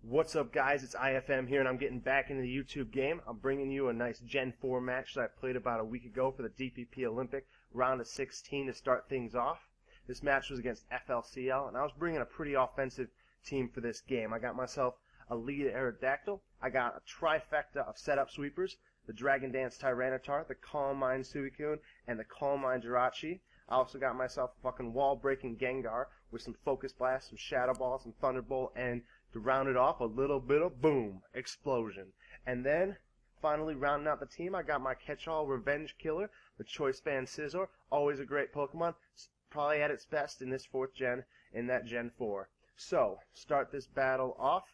What's up, guys? It's IFM here, and I'm getting back into the YouTube game. I'm bringing you a nice Gen 4 match that I played about a week ago for the DPP Olympic round of 16 to start things off. This match was against FLCL, and I was bringing a pretty offensive team for this game. I got myself a lead Aerodactyl. I got a trifecta of setup sweepers, the Dragon Dance Tyranitar, the Calm Mind Suicune, and the Calm Mind Jirachi. I also got myself a fucking wall-breaking Gengar with some Focus Blast, some Shadow Ball, some Thunderbolt, and to round it off, a little bit of boom, explosion. And then, finally rounding out the team, I got my catch-all Revenge Killer, the Choice Band Scizor, always a great Pokemon, probably at its best in this 4th gen, in that Gen 4. So, start this battle off.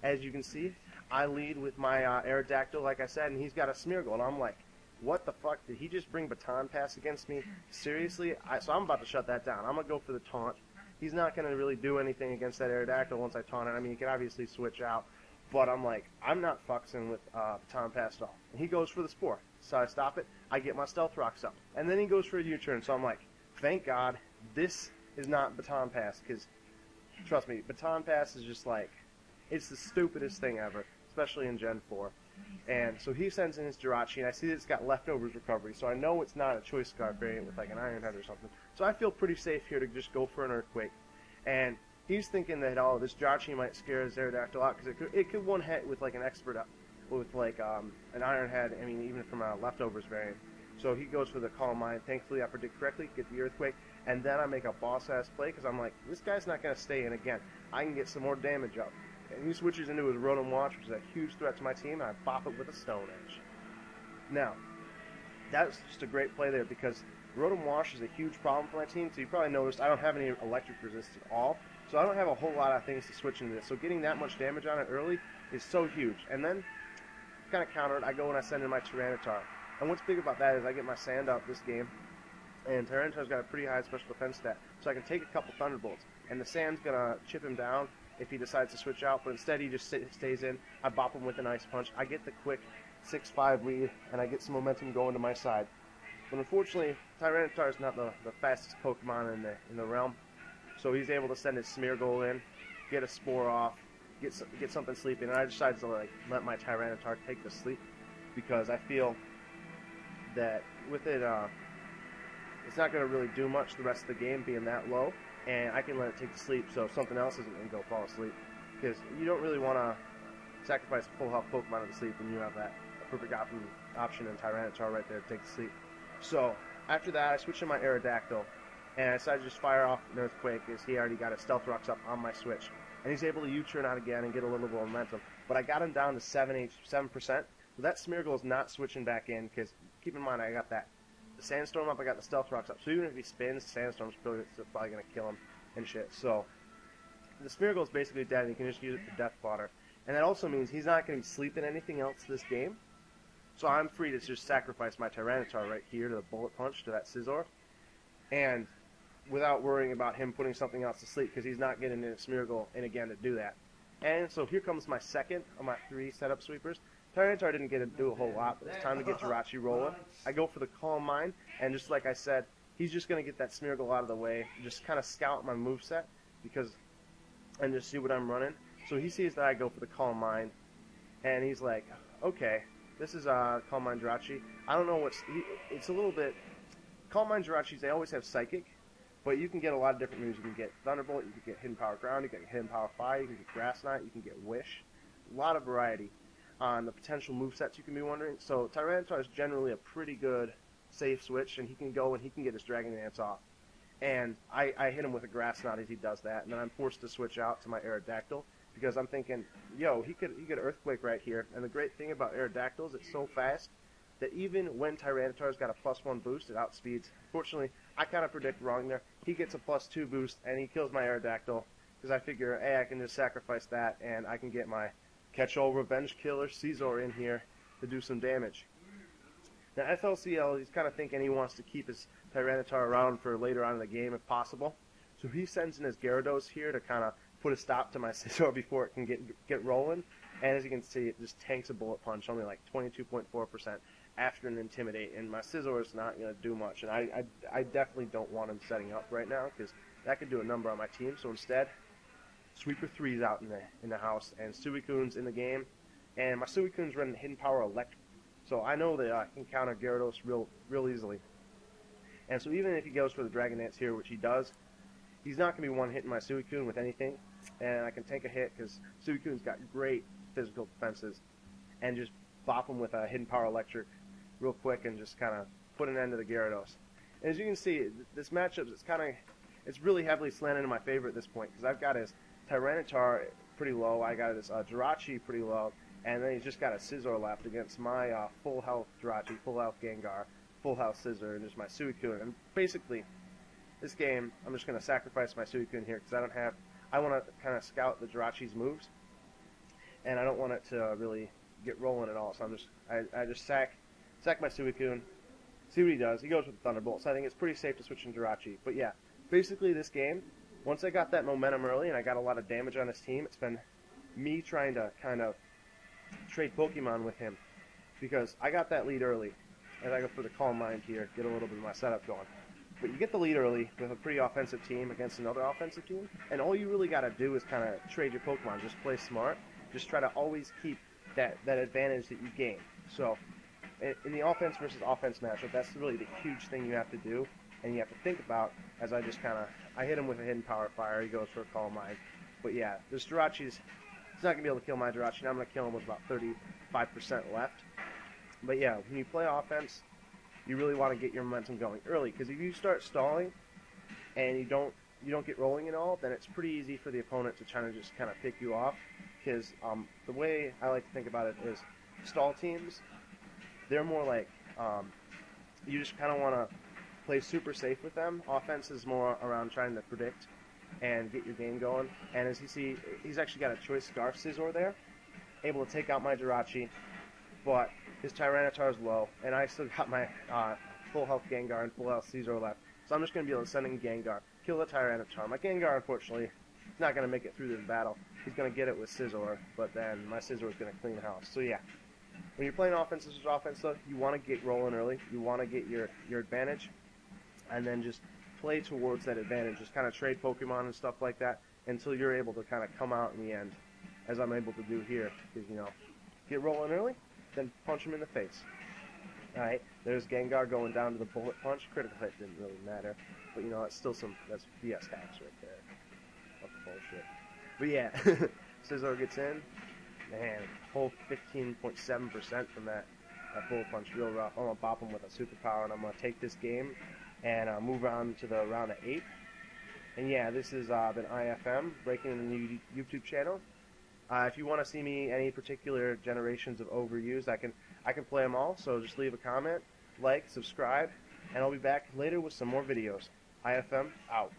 As you can see, I lead with my Aerodactyl, like I said, and he's got a Smeargle, and I'm like, what the fuck, did he just bring Baton Pass against me? Seriously? So I'm about to shut that down. I'm going to go for the taunt. He's not going to really do anything against that Aerodactyl once I taunt it. I mean, he can obviously switch out, but I'm like, I'm not fucking with Baton Pass at all. And he goes for the Spore. So I stop it, I get my Stealth Rocks up. And then he goes for a U-turn, so I'm like, thank God this is not Baton Pass, because, trust me, Baton Pass is just like, it's the stupidest thing ever, especially in Gen 4. And so he sends in his Jirachi, and I see that it's got Leftovers Recovery, so I know it's not a Choice Scarf variant with like an Iron Head or something. So I feel pretty safe here to just go for an Earthquake. And he's thinking that, oh, this Jirachi might scare his Aerodactyl out, because it could one-hit with like an Expert up, with like an Iron Head, I mean, even from a Leftovers variant. So he goes for the Calm Mind. Thankfully, I predict correctly, get the Earthquake, and then I make a boss-ass play, because I'm like, this guy's not going to stay in again. I can get some more damage up. And he switches into his Rotom Watch, which is a huge threat to my team, and I bop it with a Stone Edge. Now, that's just a great play there, because Rotom Wash is a huge problem for my team, so you probably noticed I don't have any electric resistance at all, so I don't have a whole lot of things to switch into this. So getting that much damage on it early is so huge. And then, kind of counter it, I go and I send in my Tyranitar. And what's big about that is I get my Sand up this game, and Tyranitar's got a pretty high special defense stat, so I can take a couple Thunderbolts, and the Sand's going to chip him down if he decides to switch out, but instead he just stays in. I bop him with an Ice Punch. I get the quick 6-5 lead, and I get some momentum going to my side. But unfortunately, Tyranitar is not the fastest Pokemon in the realm, so he's able to send his Smeargle in, get a Spore off, get something sleeping, and I decided to like let my Tyranitar take the sleep, because I feel that with it, it's not going to really do much the rest of the game being that low, and I can let it take the sleep so something else isn't going to go fall asleep, because you don't really want to sacrifice a full health Pokemon to the sleep when you have that perfect option in Tyranitar right there to take the sleep. So after that, I switch to my Aerodactyl, and I decided to just fire off an Earthquake, as he already got his Stealth Rocks up on my switch, and he's able to U-turn out again and get a little bit of momentum. But I got him down to 7%, so that Smeargle is not switching back in, because keep in mind I got that Sandstorm up, I got the Stealth Rocks up, so even if he spins, Sandstorm's probably going to kill him and shit. So the Smeargle is basically dead, and you can just use it for Death Fodder. And that also means he's not going to be sleeping anything else this game, so I'm free to just sacrifice my Tyranitar right here to the Bullet Punch, to that Scizor, and without worrying about him putting something else to sleep, because he's not getting in Smeargle in again to do that. And so here comes my second of my 3 setup sweepers. Tyranitar didn't get to do a whole lot, but it's time to get Jirachi rolling. I go for the Calm Mind, and just like I said, he's just going to get that Smeargle out of the way, just kind of scout my moveset, and just see what I'm running. So he sees that I go for the Calm Mind, and he's like, okay, this is Calm Mind Jirachi. I don't know it's a little bit, Calm Mind Jirachis, they always have Psychic, but you can get a lot of different moves. You can get Thunderbolt, you can get Hidden Power Ground, you can get Hidden Power Fire, you can get Grass Knot, you can get Wish. A lot of variety on the potential movesets, you can be wondering. So Tyranitar is generally a pretty good safe switch, and he can go and he can get his Dragon Dance off. And I hit him with a Grass Knot as he does that, and then I'm forced to switch out to my Aerodactyl, because I'm thinking, yo, he could Earthquake right here. And the great thing about Aerodactyl is it's so fast that even when Tyranitar's got a +1 boost, it outspeeds. Fortunately, I kind of predict wrong there. He gets a +2 boost, and he kills my Aerodactyl, because I figure, hey, I can just sacrifice that, and I can get my catch-all Revenge Killer Scizor in here to do some damage. Now FLCL, he's kind of thinking he wants to keep his Tyranitar around for later on in the game if possible. So he sends in his Gyarados here to kind of put a stop to my Scizor before it can get rolling. And as you can see, it just tanks a Bullet Punch, only like 22.4% after an Intimidate. And my Scizor is not going to do much. And I definitely don't want him setting up right now, because that could do a number on my team. So instead, Sweeper 3's out in the house, and Suikun's in the game, and my Suikun's running Hidden Power Electric, so I know that I can counter Gyarados real easily. And so even if he goes for the Dragon Dance here, which he does, he's not going to be one-hitting my Suicune with anything, and I can take a hit because Suikun's got great physical defenses, and just bop him with a Hidden Power Electric real quick and just kind of put an end to the Gyarados. And as you can see, this matchup it's really heavily slanted in my favor at this point because I've got his Tyranitar pretty low, I got his Jirachi pretty low, and then he's just got a Scizor left against my full health Jirachi, full health Gengar, full health Scizor, and just my Suicune. And basically, this game, I'm just going to sacrifice my Suicune here because I want to kind of scout the Jirachi's moves, and I don't want it to really get rolling at all. So I just sack my Suicune, see what he does. He goes with the Thunderbolt, so I think it's pretty safe to switch in Jirachi. But yeah, basically this game, once I got that momentum early and I got a lot of damage on his team, it's been me trying to kind of trade Pokemon with him because I got that lead early. As I go for the Calm Mind here, get a little bit of my setup going. But you get the lead early with a pretty offensive team against another offensive team, and all you really got to do is kind of trade your Pokemon. Just play smart. Just try to always keep that advantage that you gain. So in the offense versus offense matchup, that's really the huge thing you have to do, and you have to think about. As I just I hit him with a Hidden Power Fire. He goes for a Calm Mind. But yeah, this Jirachi's he's not gonna be able to kill my Jirachi. Now I'm gonna kill him with about 35% left. But yeah, when you play offense, you really want to get your momentum going early, because if you start stalling and you don't get rolling at all, then it's pretty easy for the opponent to try to just kind of pick you off. Because the way I like to think about it is, stall teams, they're more like you just kind of want to play super safe with them. Offense is more around trying to predict and get your game going. And as you see, he's actually got a Choice Scarf Scizor there, able to take out my Jirachi, but his Tyranitar is low, and I still got my full health Gengar and full health Scizor left. So I'm just going to be able to send in Gengar, kill the Tyranitar. My Gengar, unfortunately, is not going to make it through this battle. He's going to get it with Scizor, but then my Scizor is going to clean house. So yeah, when you're playing offense versus offense, though, you want to get rolling early. You want to get your advantage, and then just play towards that advantage. Just kind of trade Pokemon and stuff like that until you're able to kind of come out in the end, as I'm able to do here. Because, get rolling early, then punch him in the face. Alright, there's Gengar going down to the Bullet Punch. Critical hit didn't really matter, but it's still that's BS hacks right there. What the bullshit. But yeah, Scizor gets in. Man, whole 15.7% from that Bullet Punch, real rough. I'm going to bop him with a superpower, and I'm going to take this game and move on to the round of 8. And yeah, this has been IFM, breaking in the new YouTube channel. If you want to see me any particular generations of overused, I can play them all, so just leave a comment, like, subscribe, and I'll be back later with some more videos. IFM, out.